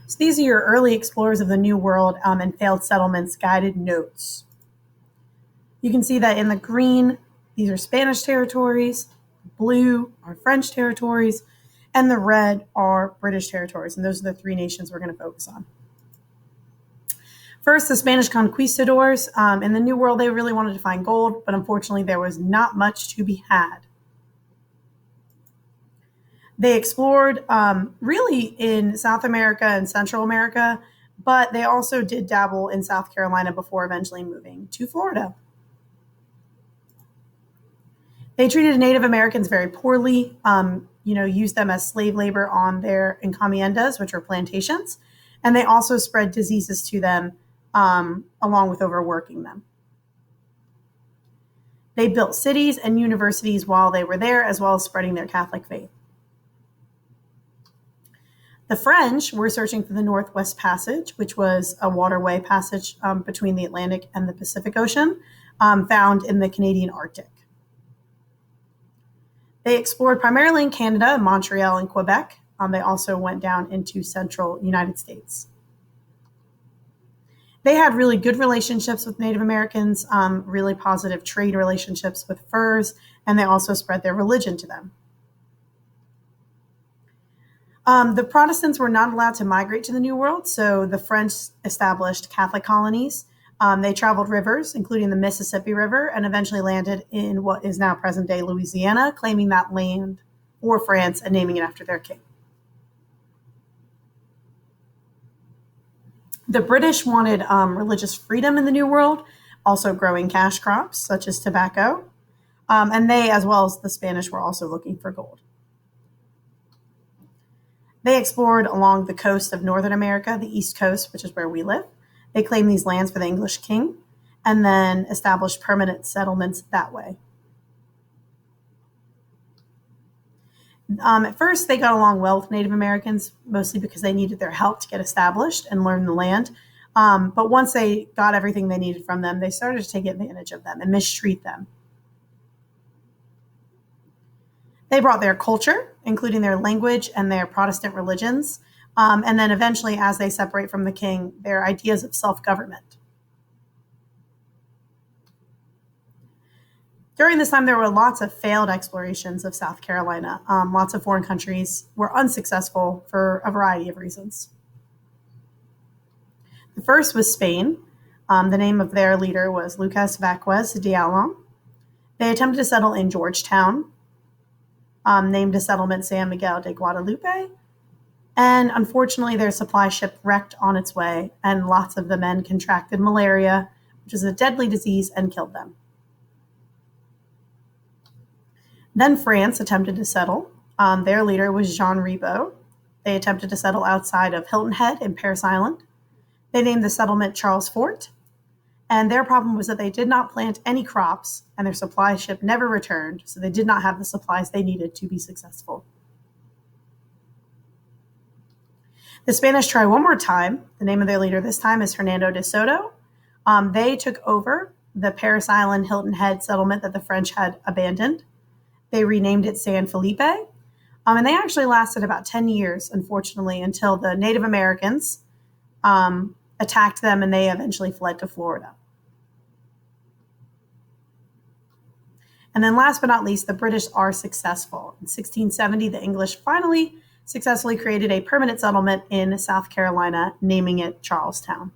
So these are your early explorers of the New World and failed settlements guided notes. You can see that in the green, these are Spanish territories, blue are French territories, and the red are British territories. And those are the three nations we're going to focus on. First, the Spanish conquistadors. In the New World, they really wanted to find gold, but unfortunately, there was not much to be had. They explored really in South America and Central America, but they also did dabble in South Carolina before eventually moving to Florida. They treated Native Americans very poorly, used them as slave labor on their encomiendas, which are plantations, and they also spread diseases to them along with overworking them. They built cities and universities while they were there, as well as spreading their Catholic faith. The French were searching for the Northwest Passage, which was a waterway passage between the Atlantic and the Pacific Ocean, found in the Canadian Arctic. They explored primarily in Canada, Montreal, and Quebec. They also went down into central United States. They had really good relationships with Native Americans, really positive trade relationships with furs, and they also spread their religion to them. The Protestants were not allowed to migrate to the New World, so the French established Catholic colonies. They traveled rivers, including the Mississippi River, and eventually landed in what is now present-day Louisiana, claiming that land for France and naming it after their king. The British wanted religious freedom in the New World, also growing cash crops such as tobacco, and they, as well as the Spanish, were also looking for gold. They explored along the coast of Northern America, the East Coast, which is where we live. They claimed these lands for the English king and then established permanent settlements that way. At first, they got along well with Native Americans, mostly because they needed their help to get established and learn the land. But once they got everything they needed from them, they started to take advantage of them and mistreat them. They brought their culture, including their language and their Protestant religions, and then eventually, as they separate from the king, their ideas of self-government. During this time, there were lots of failed explorations of South Carolina. Lots of foreign countries were unsuccessful for a variety of reasons. The first was Spain. The name of their leader was Lucas Vázquez de Ayllón. They attempted to settle in Georgetown, named a settlement San Miguel de Guadalupe. And unfortunately, their supply ship wrecked on its way, and lots of the men contracted malaria, which is a deadly disease, and killed them. Then France attempted to settle. Their leader was Jean Ribault. They attempted to settle outside of Hilton Head in Parris Island. They named the settlement Charles Fort. And their problem was that they did not plant any crops, and their supply ship never returned, so they did not have the supplies they needed to be successful. The Spanish try one more time. The name of their leader this time is Hernando de Soto. They took over the Parris Island Hilton Head settlement that the French had abandoned. They renamed it San Felipe. And they actually lasted about 10 years, unfortunately, until the Native Americans attacked them, and they eventually fled to Florida. And then last but not least, the British are successful. In 1670, the English finally successfully created a permanent settlement in South Carolina, naming it Charlestown.